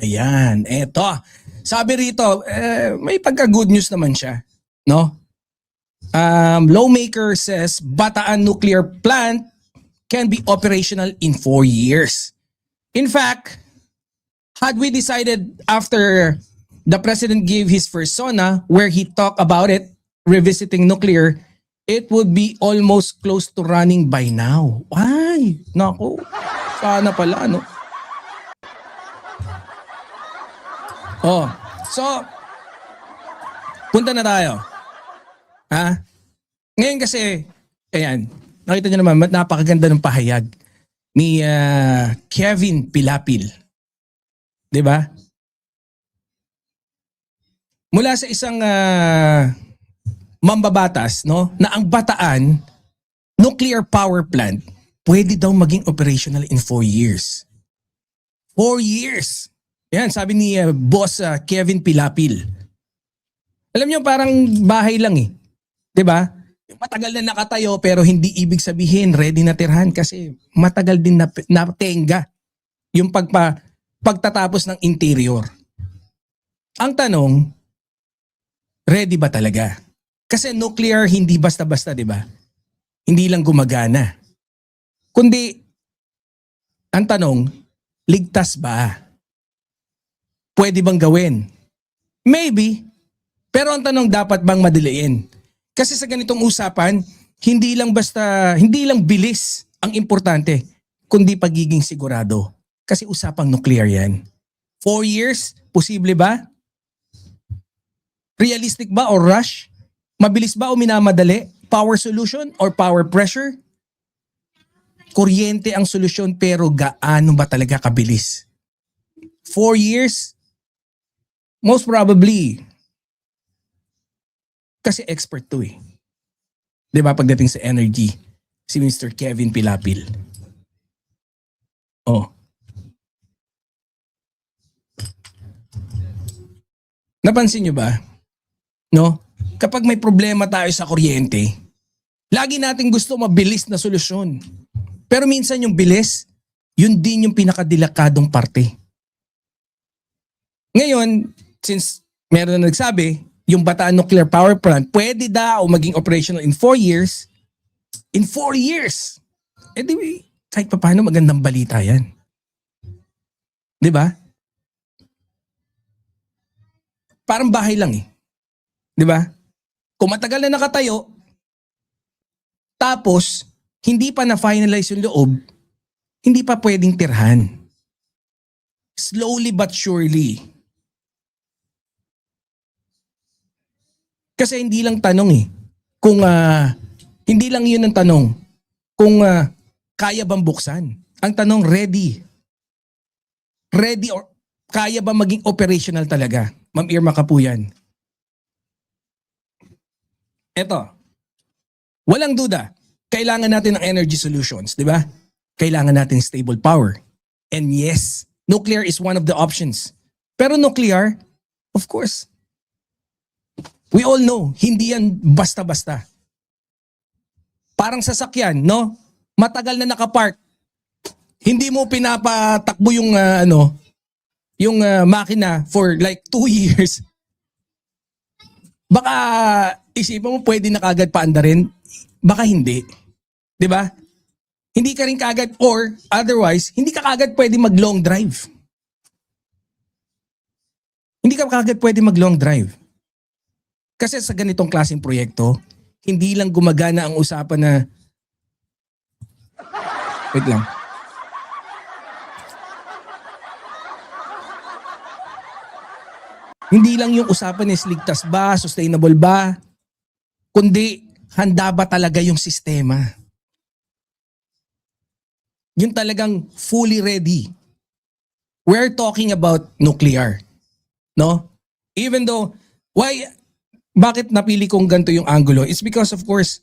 Ayan, eto. Sabi rito, may pagka-good news naman siya, no? Lawmaker says Bataan nuclear plant can be operational in 4 years. In fact, had we decided after the president gave his persona where he talked about it, revisiting nuclear, it would be almost close to running by now. Ay, naku, sana pala, no? Oh, so, punta na tayo. Ha? Ngayon kasi, ayan, nakita nyo naman, napakaganda ng pahayag ni Kevin Pilapil. 'Di ba? Mula sa isang mambabatas, no, na ang Bataan nuclear power plant pwede daw maging operational in 4 years. 4 years. Yan, sabi ni boss Kevin Pilapil. Alam niyo, parang bahay lang eh. 'Di ba? Matagal na nakatayo pero hindi ibig sabihin ready na tirhan kasi matagal din na tenga yung pagtatapos ng interior. Ang tanong, ready ba talaga? Kasi nuclear hindi basta-basta, 'di ba? Hindi lang gumagana. Kundi ang tanong, ligtas ba? Pwede bang gawin? Maybe. Pero ang tanong, dapat bang madaliin? Kasi sa ganitong usapan, hindi lang bilis ang importante, kundi pagiging sigurado. Kasi usapang nuclear yan. 4 years, posible ba? Realistic ba or rush? Mabilis ba o minamadali? Power solution or power pressure? Kuryente ang solusyon pero gaano ba talaga kabilis? 4 years? Most probably. Kasi expert to eh. 'Di ba pagdating sa energy, si Mr. Kevin Pilapil. Oh. Napansin nyo ba? No? Kapag may problema tayo sa kuryente, lagi nating gusto mabilis na solusyon. Pero minsan yung bilis, yun din yung pinakadelikadong parte. Ngayon, since meron na nagsabi, yung Bataan nuclear power plant pwede daw maging operational in 4 years. In 4 years! Eh di, kahit pa paano magandang balita yan. Di ba? Parang bahay lang eh. Di ba? Kung matagal na nakatayo, tapos hindi pa na-finalize yung loob, hindi pa pwedeng tirhan. Slowly but surely. Kasi hindi lang tanong eh. Kung hindi lang yun ang tanong. Kung kaya bang buksan. Ang tanong, ready. Ready or kaya ba maging operational talaga? Ma'am Irma Kapuyan. Eto. Walang duda. Kailangan natin ng energy solutions, di ba? Kailangan natin stable power. And yes, nuclear is one of the options. Pero nuclear, of course, we all know, hindi yan basta-basta. Parang sasakyan, no? Matagal na nakapark. Hindi mo pinapatakbo yung makina for like 2 years. Baka isipan mo pwede na kagad paandarin, baka hindi. 'Di ba? Hindi ka rin kagad or otherwise, hindi ka kagad pwede mag-long drive. Hindi ka kagad pwede mag-long drive. Kasi sa ganitong klaseng proyekto, hindi lang gumagana ang usapan na wait lang. Hindi lang yung usapan is ligtas ba, sustainable ba, kundi handa ba talaga yung sistema. Yung talagang fully ready. We're talking about nuclear. No? Even though, bakit napili kong ganito yung angulo? It's because of course,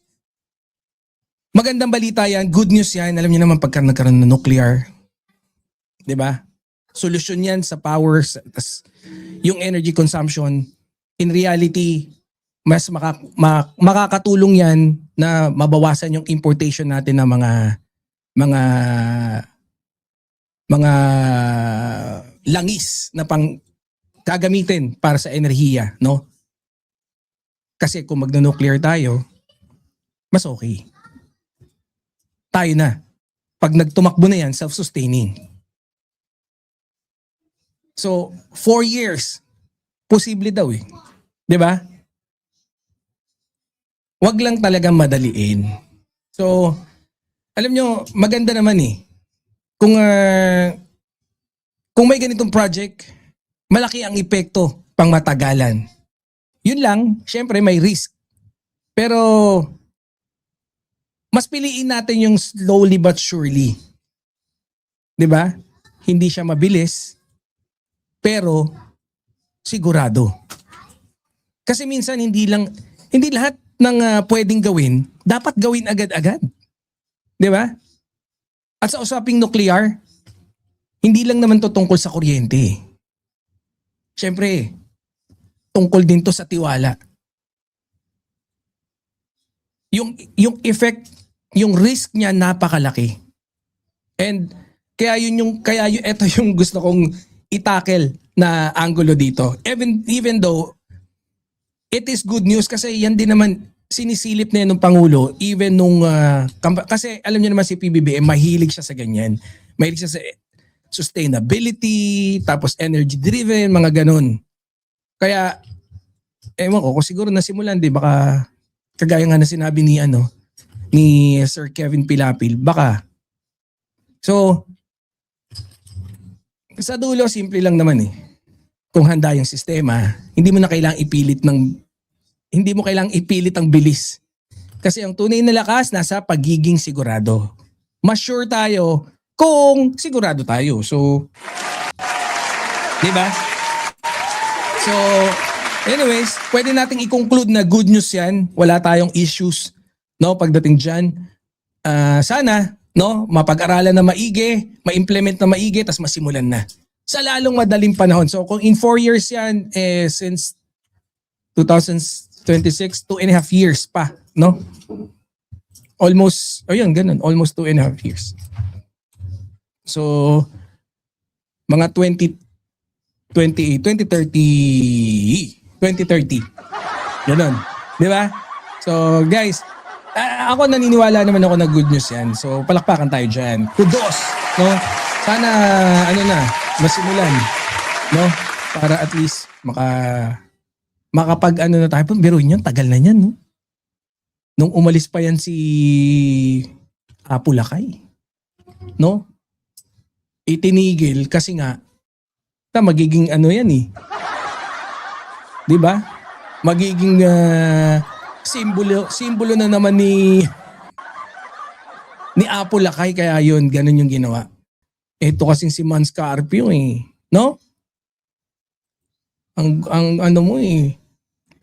magandang balita yan, good news yan. Alam niyo naman pagka nagkaroon ng nuclear. 'Di ba? Solusyon yan sa power, yung energy consumption. In reality, mas makakatulong yan na mabawasan yung importation natin ng mga langis na pang gagamitin para sa enerhiya, no? Kasi kung magno-nuclear tayo, mas okay. Tayo na. Pag nagtumakbo na yan, self-sustaining. So, 4 years, posible daw eh. 'Di ba? Wag lang talagang madaliin. So, alam nyo, maganda naman eh. Kung may ganitong project, malaki ang epekto pang matagalan. Yun lang, syempre may risk. Pero, mas piliin natin yung slowly but surely. 'Di ba? Hindi siya mabilis, pero sigurado. Kasi minsan hindi lahat ng pwedeng gawin, dapat gawin agad-agad. 'Di ba? At sa usaping nuclear, hindi lang naman to tungkol sa kuryente. Siyempre, tungkol din to sa tiwala. Yung effect, yung risk niya napakalaki. And ito yung gusto kong itakel na angulo dito. Even though it is good news kasi yan din naman sinisilip na yan ng Pangulo even nung kasi alam niyo naman si PBBM mahilig siya sa ganyan. Mahilig siya sa sustainability, tapos energy driven, mga ganun. Kaya ewan ko kung siguro nasimulan di baka kagaya nga na sinabi ni Sir Kevin Pilapil, baka. So sa dulo simple lang naman eh. Kung handa yung sistema, hindi mo kailangang ipilit ang bilis. Kasi ang tunay na lakas nasa pagiging sigurado. Mas sure tayo kung sigurado tayo. So, di ba? So, anyways, pwede nating i-conclude na good news yan. Wala tayong issues, no, pagdating dyan. Sana, no, mapag-aralan na maigi, ma-implement na maigi, tas masimulan na. Sa lalong madaling panahon. So, kung in 4 years yan, since 2026, 2.5 years pa, no? Almost, ganun, almost 2.5 years. So, mga 2030. Ganun. Di ba? So, guys, ako naniniwala naman ako na good news yan. So, palakpakan tayo dyan. Kudos, no? Sana, masimulan, no? Para at least makapag na tayo. Biruin yan, tagal na yan, no? Nung umalis pa yan si Apo Lakay, no? Itinigil kasi nga, magiging yan eh. Di ba? Magiging simbolo na naman ni Apo Lakay, kaya yun, ganun yung ginawa. Ito kasing si Man Scarpio eh, no? Ang ano mo eh.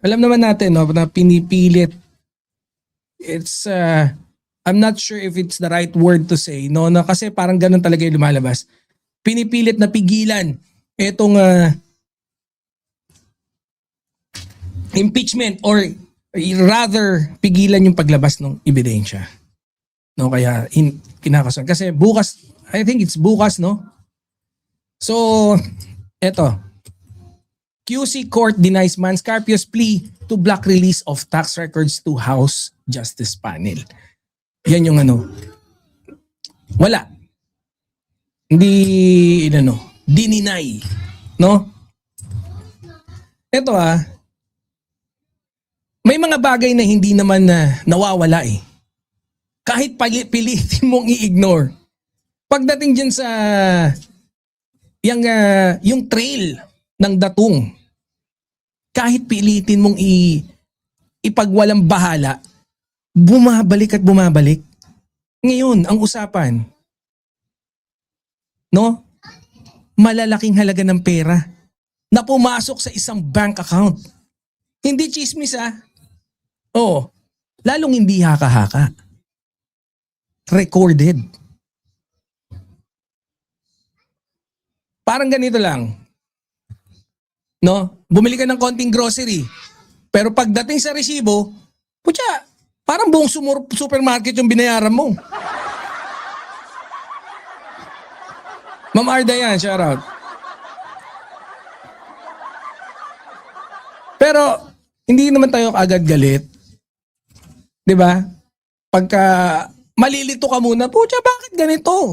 Alam naman natin no, na pinipilit. It's I'm not sure if it's the right word to say, no, na kasi parang ganun talaga yung lumalabas. Pinipilit na pigilan itong impeachment or rather pigilan yung paglabas ng ebidensya. No, kaya kinakasan kasi bukas, I think it's bukas, no? So, eto. QC Court denies Man Scarpio's plea to block release of tax records to House Justice Panel. Yan yung wala. Hindi, dininay. No? Eto may mga bagay na hindi naman nawawala eh. Kahit pilitin mong i-ignore. Pagdating dyan sa yung trail ng datong, kahit pilitin mong ipagwalang bahala, bumabalik at bumabalik. Ngayon, ang usapan, no? Malalaking halaga ng pera na pumasok sa isang bank account. Hindi chismis Oo, lalong hindi haka-haka. Recorded. Parang ganito lang. No? Bumili ka ng konting grocery. Pero pagdating sa resibo, putya, parang buong supermarket yung binayaran mo. Ma'am Arda yan, shout out. Pero, hindi naman tayo agad galit. 'Di ba? Pagka malilito ka muna, pucha, bakit ganito?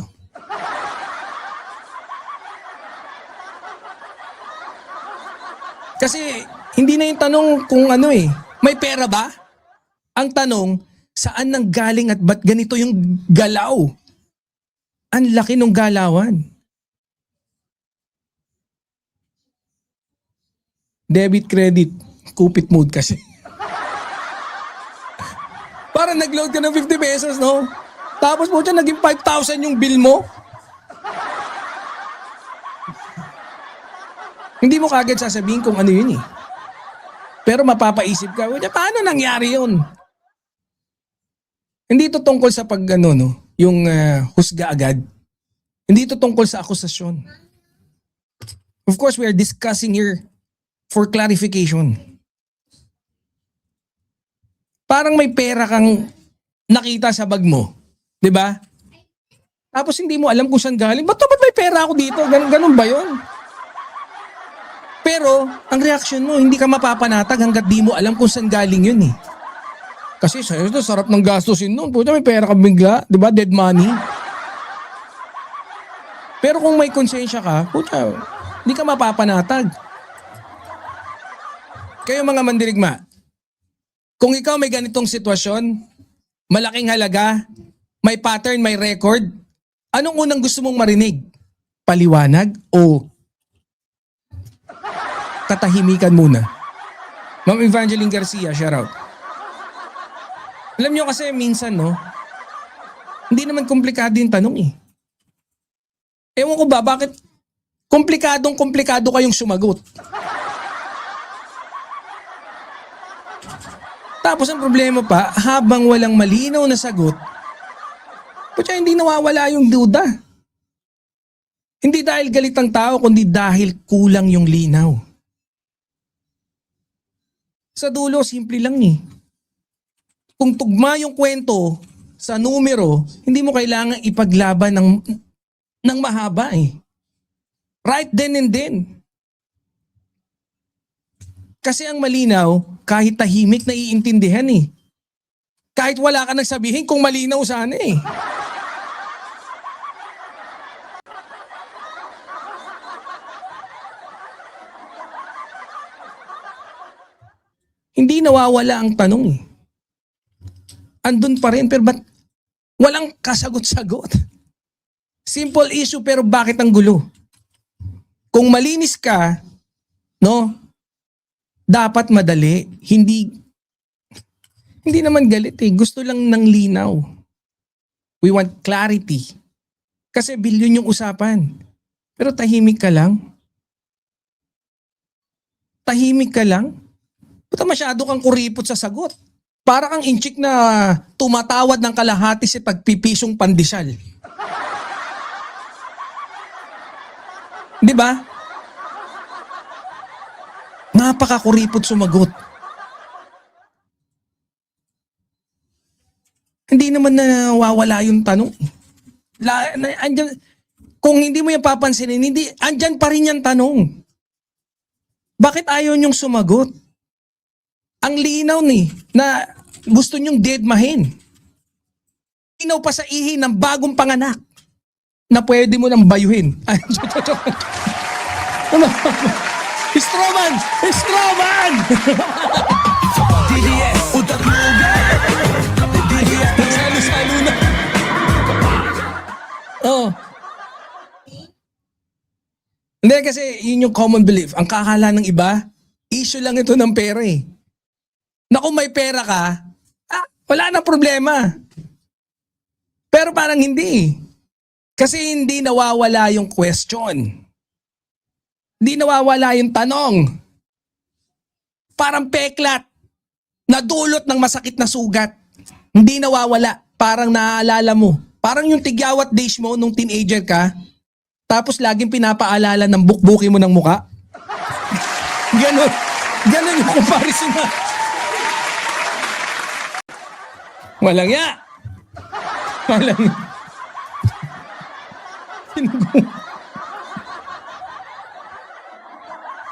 Kasi, hindi na yung tanong kung ano may pera ba? Ang tanong, saan nang galing at ba't ganito yung galaw? Ang laki ng galawan. Debit, credit, kupit mode kasi. Parang nag-load ka ng 50 pesos, no? Tapos po siya, naging 5,000 yung bill mo. Hindi mo kagad sasabihin kung ano yun Pero mapapaisip ka, paano nangyari yun? Hindi ito tungkol sa yung husga agad. Hindi ito tungkol sa akusasyon. Of course, we are discussing here for clarification. Parang may pera kang nakita sa bag mo. 'Di ba? Tapos hindi mo alam kung saan galing. Ba't may pera ako dito? Ganun ba yun? Pero, ang reaction mo, hindi ka mapapanatag hanggat di mo alam kung saan galing yun Kasi sa'yo, sarap ng gastusin nun. Puta, may pera ka bigla. 'Di ba? Dead money. Pero kung may konsensya ka, puta, hindi ka mapapanatag. Kayo mga mandirigma, kung ikaw may ganitong sitwasyon, malaking halaga, may pattern, may record, anong unang gusto mong marinig? Paliwanag o katahimikan muna? Ma'am Evangeline Garcia, shout out. Alam nyo kasi minsan, hindi naman komplikado yung tanong Ewan ko ba, bakit komplikado kayong sumagot? Tapos ang problema pa, habang walang malinaw na sagot, putya, hindi nawawala yung duda. Hindi dahil galit ang tao, kundi dahil kulang yung linaw. Sa dulo, simple lang Kung tugma yung kwento sa numero, hindi mo kailangan ipaglaban ng mahaba Right then and then. Kasi ang malinaw, kahit tahimik na iintindihan Kahit wala ka nagsabihin kung malinaw sana Hindi nawawala ang tanong Andun pa rin, pero ba't walang kasagot-sagot? Simple issue, pero bakit ang gulo? Kung malinis ka, dapat madali. Hindi naman galit Gusto lang ng linaw. We want clarity. Kasi bilyon yung usapan. Pero tahimik ka lang. Tahimik ka lang. Ba't masyado kang kuripot sa sagot? Para kang inchik na tumatawad ng kalahati sa pagpipisong pandesal. Di ba? Napakakuripot sumagot. Hindi naman nawawala yung tanong. Kung hindi mo yung papansinin, andyan pa rin yung tanong. Bakit ayaw niyong sumagot? Ang linaw na gusto niyong deadmahin. Linaw pa sa ihi ng bagong panganak na pwede mo nang bayuhin. Stroman! Stroman! DDS! Utak lugar! DDS! Nagsalo-salo na. Hindi kasi yun yung common belief. Ang kakala ng iba, issue lang ito ng pera Na kung may pera ka, wala na problema. Pero parang hindi Kasi hindi nawawala yung question. Hindi nawawala yung tanong. Parang peklat. Nadulot ng masakit na sugat. Hindi nawawala. Parang naaalala mo. Parang yung tigyawat days mo nung teenager ka. Tapos laging pinapaalala ng bukbuki mo ng muka. Ganon. Ganon yung comparison na. Walang ya. Walang ya.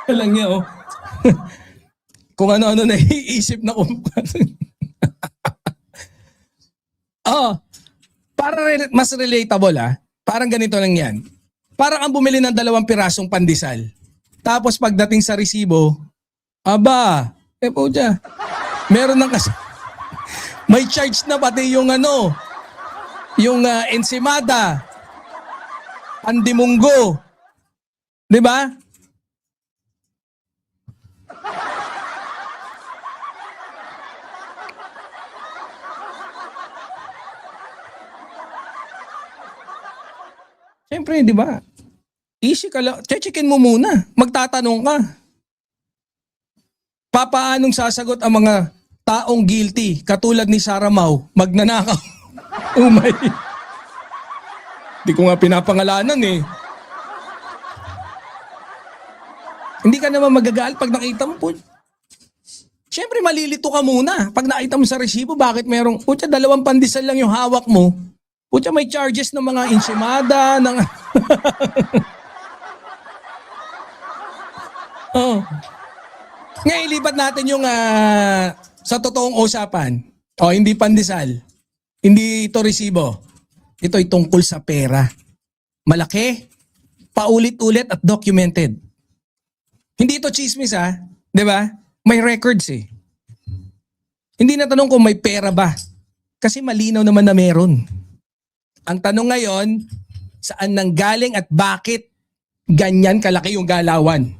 Walang ya, oh. kung ano-ano na iisip na kung oh, para mas relatable parang ganito lang yan. Parang ang bumili ng 2 pirasong pandesal. Tapos pagdating sa resibo, aba, puja, meron ng may charge na pati yung yung ensimada, pandimunggo. 'Di ba? Siyempre, 'di ba? Easy ka lang. Checkin mo muna. Magtatanong ka. Papaanong sasagot ang mga taong guilty katulad ni Sarah Mau, magnanakaw? Oh my. Hindi ko nga pinapangalanan eh. Hindi ka naman magagalit pag nakita mo po. Siyempre malilito ka muna. Pag nakita mo sa resibo, bakit merong, 2 pandesal lang yung hawak mo. May charges ng mga ensimada, ng oh. Ngayon, ilipat natin yung sa totoong usapan. Hindi pandesal. Hindi ito resibo. Ito'y tungkol sa pera. Malaki, paulit-ulit at documented. Hindi ito chismis 'di ba? May records eh. Hindi na tanong kung may pera ba. Kasi malinaw naman na meron. Ang tanong ngayon, saan nanggaling at bakit ganyan kalaki yung galawan?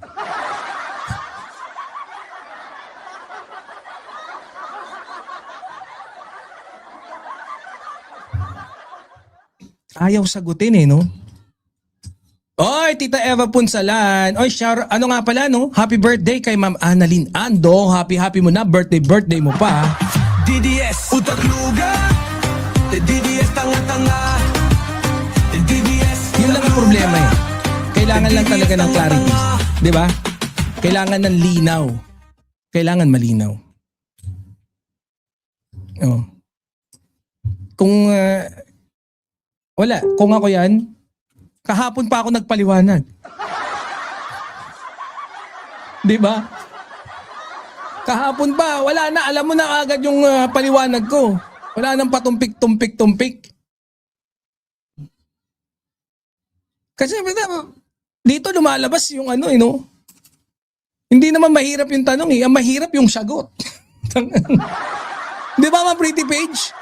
Ayaw sagutin eh, no? Oy, Tita Eva Punsalan. Oy, ano nga pala, no? Happy birthday kay Ma'am Annalyn Ando. Happy mo na. Birthday mo pa. DDS, utak luga. DDS, tanga-tanga. DDS, yun lang ang problema eh. Kailangan lang talaga ng clarity. Di ba? Kailangan ng linaw. Kailangan malinaw. Oh. Kung wala, kung ako yan, kahapon pa ako nagpaliwanag. Di ba? Kahapon pa, wala na, alam mo na agad yung paliwanag ko. Wala nang patumpik-tumpik-tumpik. Kasi dito lumalabas yung Hindi naman mahirap yung tanong eh, ang mahirap yung sagot. Di ba mga pretty page?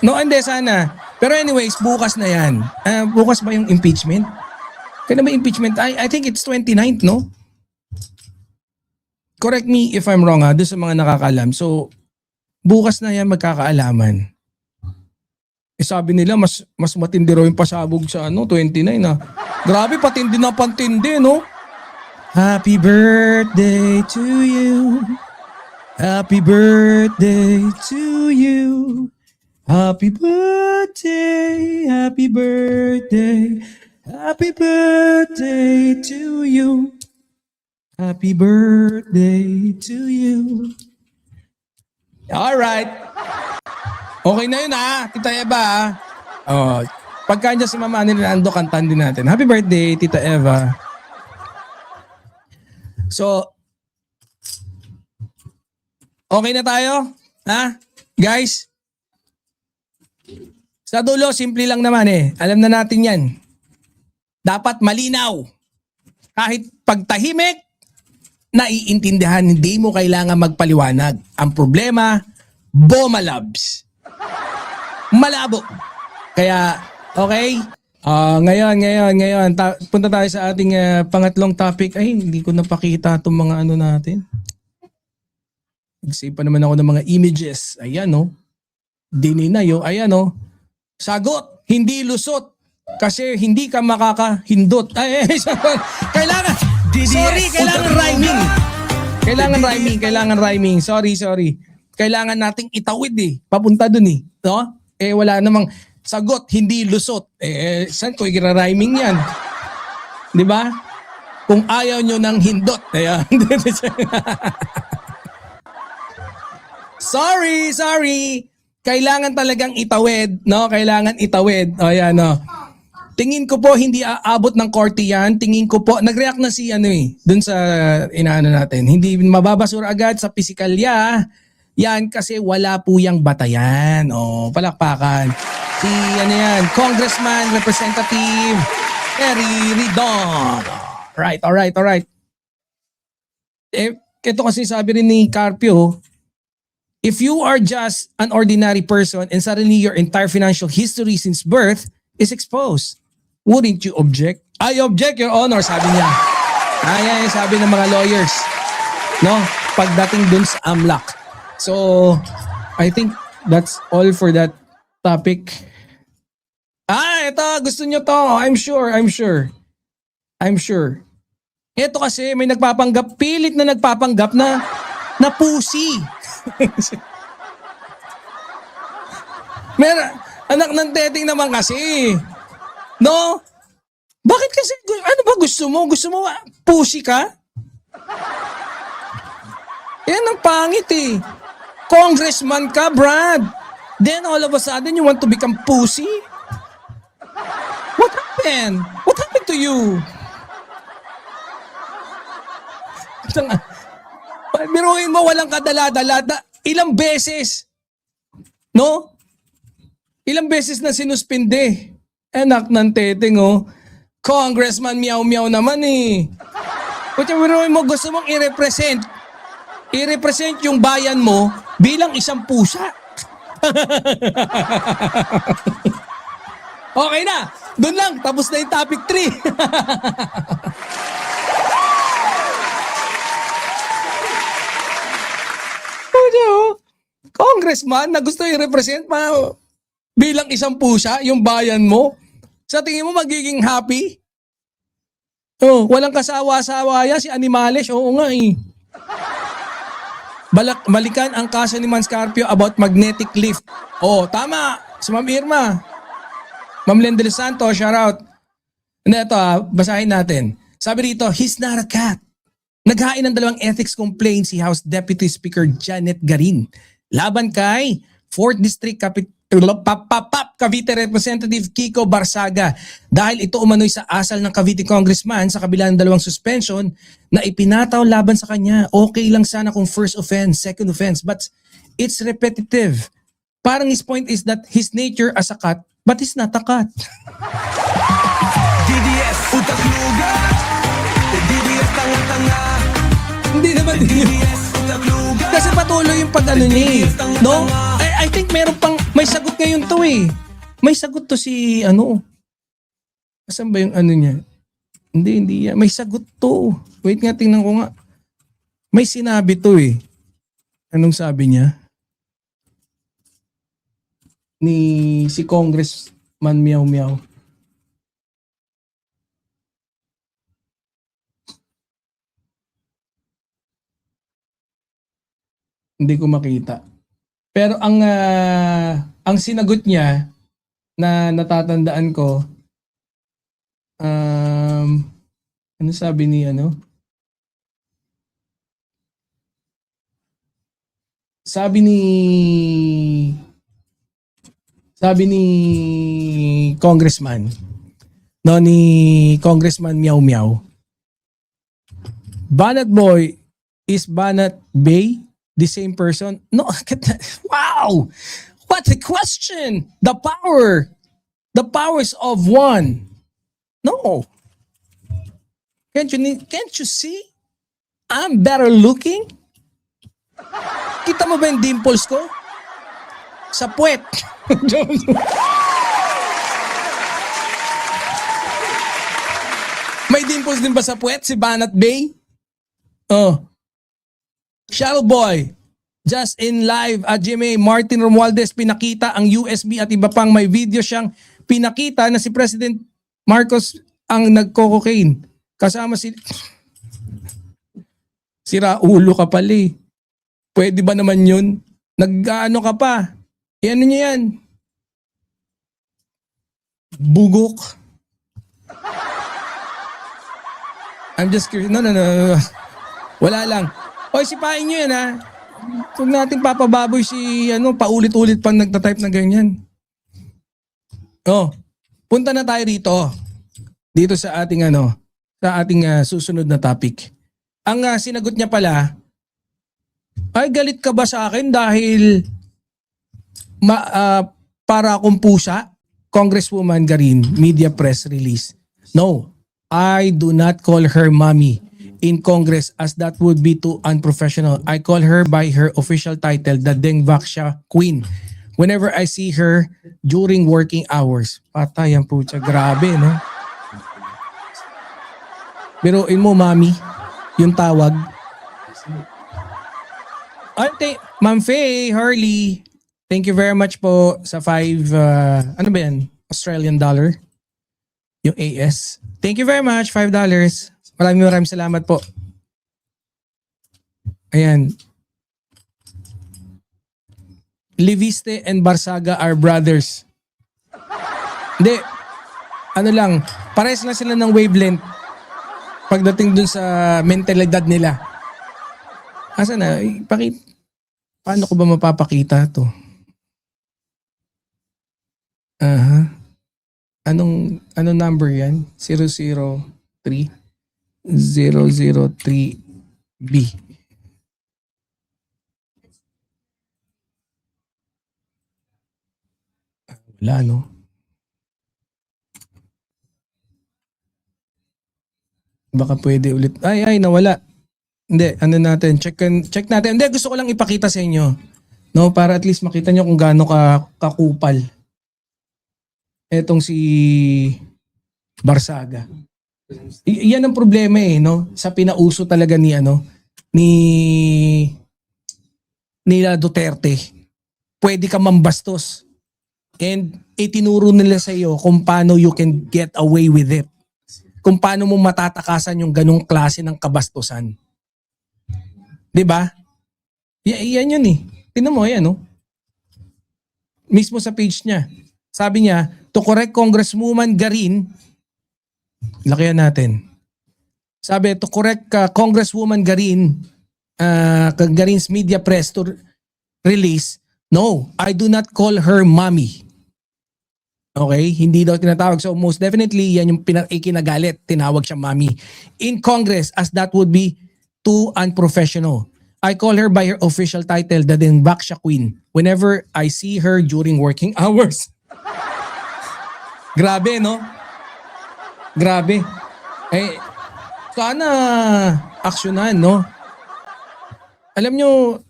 No, hindi sana. Pero anyways, bukas na yan. Bukas ba yung impeachment? Kailan ba impeachment? I think it's 29th, no? Correct me if I'm wrong doon sa mga nakakaalam. So, bukas na yan magkakaalaman. Sabi nila, mas matindi raw yung pasabog sa 29 Grabe, patindi na pantindi, no? Happy birthday to you. Happy birthday to you. Happy birthday, happy birthday, happy birthday to you. Happy birthday to you. All right. Okay na yun Tita Eva pagka dyan si Mama Annalyn Ando, kantahan din natin. Happy birthday, Tita Eva. So, okay na tayo? Guys? Sa dulo, simple lang naman Alam na natin yan. Dapat malinaw. Kahit pagtahimik, naiintindihan, hindi mo kailangan magpaliwanag. Ang problema, bomalabs. Malabo. Kaya, okay? Ngayon. Punta tayo sa ating pangatlong topic. Ay, hindi ko napakita itong mga natin. Nag-save pa naman ako ng mga images. Ayan, Dininayo. Ayan, Sagot, hindi lusot. Kasi hindi ka makakahindot. Kailangan. Sorry, kailangan rhyming. Kailangan rhyming. Sorry. Kailangan nating itawid papunta dun no? Wala namang sagot, hindi lusot. Saan ko i-rhyming yan? Di ba? Kung ayaw nyo ng hindot. Ayan. Sorry. Kailangan talagang itawid, no? Kailangan itawid. Ayan, no? Tingin ko po hindi aabot ng korte yan. Tingin ko po, nag-react na si dun sa inaano natin. Hindi mababasura agad sa piskalya. Yan kasi wala po yang batayan. Palakpakan. Si Congressman Representative Terry Ridon. Alright. Ito kasi sabi rin ni Carpio, if you are just an ordinary person and suddenly your entire financial history since birth is exposed, wouldn't you object? I object, Your Honor, sabi niya. Yan yung sabi ng mga lawyers. No? Pagdating dun sa AMLAC. So, I think that's all for that topic. Ito, gusto nyo to. I'm sure. Ito kasi may nagpapanggap, pilit na nagpapanggap na pusi. Meron, anak ng teteng naman kasi. No? Bakit kasi, ano ba gusto mo? Gusto mo pusi ka? Yan ang pangit eh. Congressman ka, Brad. Then all of a sudden you want to become pussy? What happened? What happened to you? Biruin mo, walang kadala-dala. Ilang beses? No? Ilang beses na sinuspinde. Anak ng teteng, Congressman meow-meow naman eh. Kung biruin mo, gusto mong i-represent yung bayan mo bilang isang pusa. Okay na. Doon lang. Tapos na yung topic 3. Congressman na gusto i-represent bilang isang pusa yung bayan mo. Sa tingin mo magiging happy? Walang kasawa-sawa yan si Animales. Oo nga eh. Balikan ang kaso ni Mans Carpio about magnetic lift. Tama. Si Ma'am Irma. Ma'am Lendel Santo, shout out. Ito basahin natin. Sabi rito, he's not a cat. Naghain ng 2 ethics complaint si House Deputy Speaker Janet Garin laban kay 4th District Cavite Representative Kiko Barsaga dahil ito umano'y sa asal ng Cavite Congressman sa kabila ng 2 suspension na ipinataw laban sa kanya. Okay lang sana kung first offense, second offense, but it's repetitive. Parang his point is that his nature as a cat, but he's not a cat. DDS, utak luga. DDS, tanga-tanga. Hindi naman DDS, utak luga. kasi patuloy yung pag-ano niya eh. No? I think meron pang, may sagot ngayon to eh. May sagot to si Asan ba yung niya? Hindi yan. May sagot to. Wait nga, tingnan ko nga. May sinabi to eh. Anong sabi niya? Si Congressman Meow Meow. Hindi ko makita. Pero ang sinagot niya na natatandaan ko, ano sabi ni Sabi ni Congressman, ni Congressman Meow Meow, Banat Boy is Banat Bay the same person? No, wow! What a question! The powers of one. No. Can't you see? I'm better looking. Kita mo ba yung dimples ko? Sa puwet. May dimples din ba sa puwet si Banat Bay? Shadow Boy, just in live at GMA, Martin Romualdez pinakita ang USB at iba pang may video siyang pinakita na si President Marcos ang nagko-cocaine. Kasama si Raulo ka pala eh. Pwede ba naman yun? Nag-ano ka pa? Ano niya yan? Bugok. I'm just curious. No. Wala lang. Oy, sipain nyo yan ha. Huwag natin papababoy si paulit-ulit pang nagtatype na ganyan. punta na tayo dito sa ating susunod na topic. Ang sinagot niya pala, ay galit ka ba sa akin dahil para akong pusa? Congresswoman Garin, media press release. No, I do not call her mommy in Congress as that would be too unprofessional. I call her by her official title, the Dengvaksha Queen. Whenever I see her during working hours. Patay ang pucha, grabe, no? Biruin mo, mami, yung tawag. Ante, Ma'am Faye, Harley, thank you very much po sa 5, ano ba yan? Australian dollar. Yung AS. Thank you very much, $5. Maraming salamat po. Ayan. Liviste and Barsaga are brothers. Hindi. Ano lang, pares na sila ng wavelength pagdating dun sa mentalidad nila. Asa na? Paano ko ba mapapakita to? Anong number yan? 003 003B. Wala, no? Baka pwede ulit. Ay, nawala. Hindi, ano natin, check natin. Hindi, gusto ko lang ipakita sa inyo. No, para at least makita nyo kung gaano kakupal. Etong si Barsaga. Yan ang problema no? Sa pinauso talaga ni nila Duterte. Pwede ka mambastos. And itinuro nila sa iyo kung paano you can get away with it. Kung paano mo matatakasan yung ganong klase ng kabastusan. 'Di ba? Yan yun Tingnan mo yan Mismo sa page niya. Sabi niya, to correct Congresswoman Garin, lakihan natin. Sabi, to correct Congresswoman Garin, Garin's media press to release, no, I do not call her mommy. Okay? Hindi daw tinatawag. So most definitely, yan yung ikinagalit. Tinawag siya mommy. In Congress, as that would be too unprofessional. I call her by her official title, the Dengvaksha Queen, whenever I see her during working hours. Grabe, no? Grabe. Sana aksyonan, no? Alam nyo,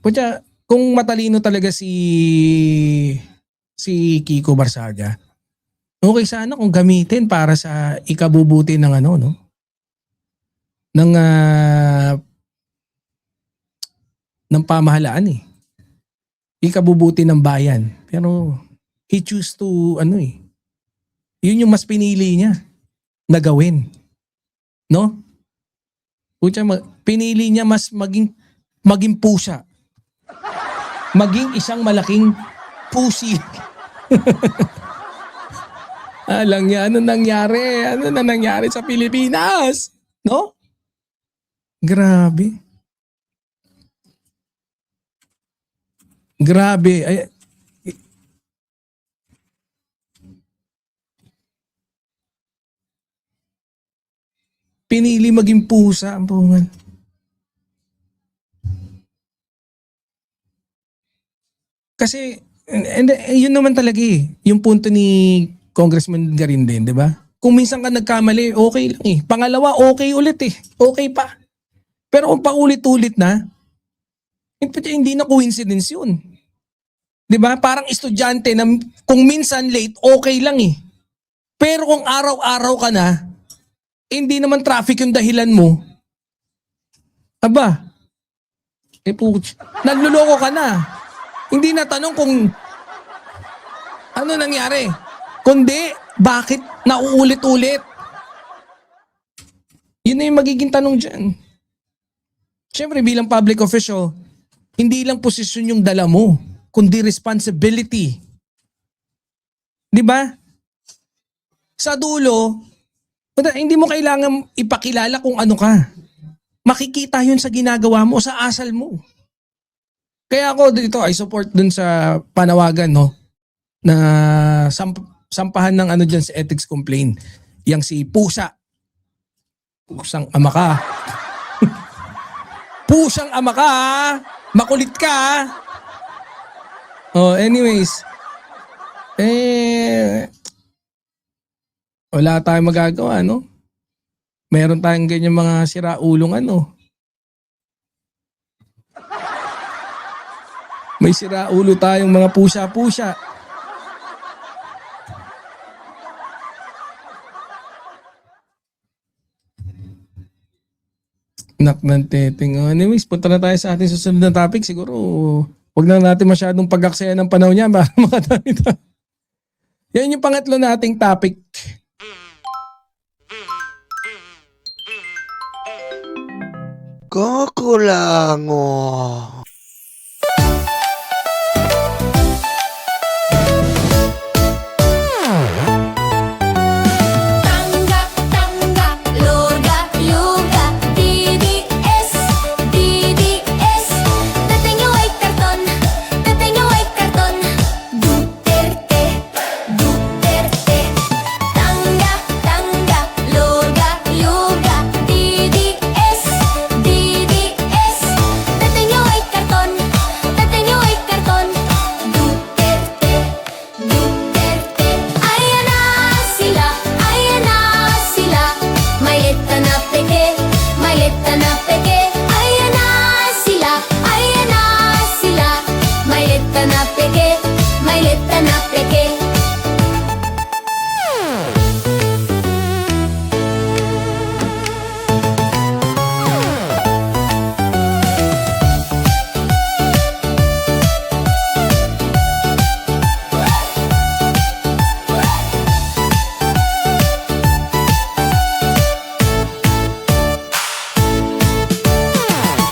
kung matalino talaga si Kiko Barsaga, okay sana kung gamitin para sa ikabubuti ng ng pamahalaan ikabubuti ng bayan. Pero he choose to yun yung mas pinili niya na gawin. No? Pinili niya mas maging pusa. Maging isang malaking pusi. Alang niya, ano nangyari? Ano na nangyari sa Pilipinas? No? Grabe. Grabe. Pinili maging pusa ang pungan. Kasi, yun naman talaga yung punto ni Congressman Garin din, di ba? Kung minsan ka nagkamali, okay lang Pangalawa, okay ulit Okay pa. Pero kung paulit-ulit na, hindi na coincidence yun. Di ba? Parang estudyante na kung minsan late, okay lang Pero kung araw-araw ka na, hindi naman traffic yung dahilan mo, aba, nanluloko ka na. Hindi na tanong kung ano nangyari. Kundi, bakit nauulit-ulit? Yun na yung magiging tanong dyan. Siyempre, bilang public official, hindi lang posisyon yung dala mo, kundi responsibility. Di ba? Sa dulo, hindi mo kailangan ipakilala kung ano ka. Makikita yun sa ginagawa mo, sa asal mo. Kaya ako dito, I support dun sa panawagan, na sampahan ng ano dyan sa ethics complaint. Yang si Pusa. Pusang ama ka. Pusang ama ka, ha? Makulit ka, ha? Oh, anyways. Wala tayong magagawa, no? Meron tayong ganyan mga siraulong ano. May siraulo tayong mga pusa-pusa. Nak ng teteng. Anyways, punta na tayo sa ating susunod na topic. Siguro, wag na natin masyadong pag-aksaya ng panahon niya para makadami tayo. Yan yung pangatlo nating topic. Kakulango. Tanggap, tanggap, luga, luga, DDS, DDS. Dating nyo ay karton, dating nyo ay karton. Duterte, Duterte. Tanggap, tanggap, luga, luga, DDS, DDS. Dating nyo ay karton, dating nyo ay karton. Duterte, Duterte. Ayan na sila, ayan na sila. Mailita na peke, mailita na peke. Ayan na sila, ayan na sila. Mailita na peke, mailita na peke.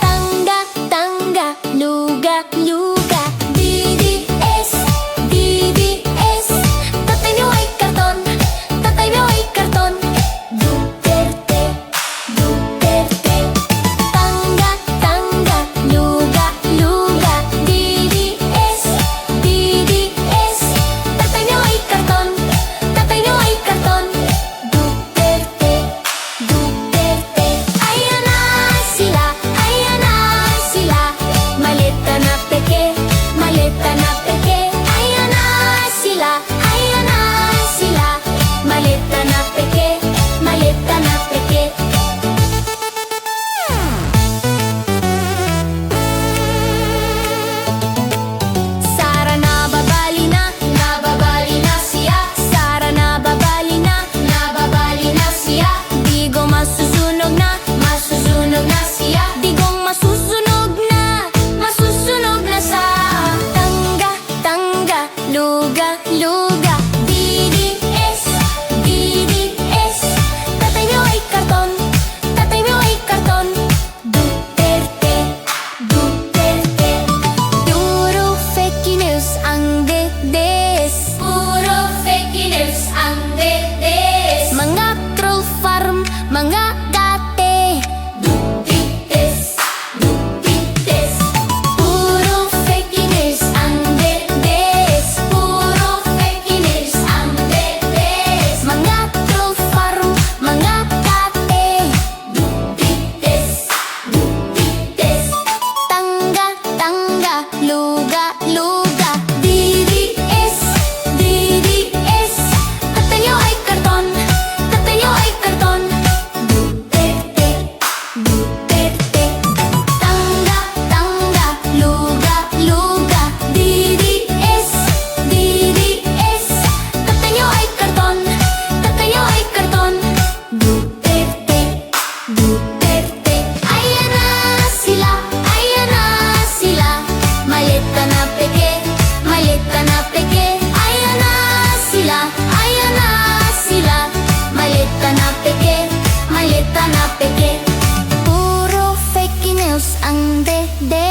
Tangga, tangga, luga, luga, DDS, DDS. Tatay niyo ay karton, tatay niyo ay karton. Duterte, Duterte. Tangga, tangga, luga, luga, DDS, DDS. Tatay niyo ay karton, tatay niyo ay karton. Duterte, Duterte. Ayan na sila, ayan na sila. Malita na peke, malita na peke. Ayan na sila, ayan na sila. Malita na peke, malita na peke. Sara nababali na siya. Sara nababali na siya. Digong masusunog na siya. Digong masusunog na sa. Tangga, tangga, luga, luga, DDS, DDS. Tatay niyo ay karton, tatay niyo ay karton. Duterte, Duterte. Puro fake news ang dedes. Puro fake news ang dedes. Mga troll farm, mga date. Dutites, dutites. Puro fake news ang dedes. Puro fake news ang dedes. Mga troll farm, mga date. Dutites, dutites. Tangga, tangga, luga, luga, DDS, DDS. Tatay niyo ay karton, tatay niyo ay karton. Duterte, Duterte. Tangga, tangga, luga, luga, DDS, DDS. Tatay niyo ay karton, tatay niyo ay karton. Duterte, Duterte. Ayan na sila, ayan na sila. Malita na peke, malita na peke. Ayan na sila, ayan na sila. Malita na peke, malita na peke. Puro fake news ang dedes.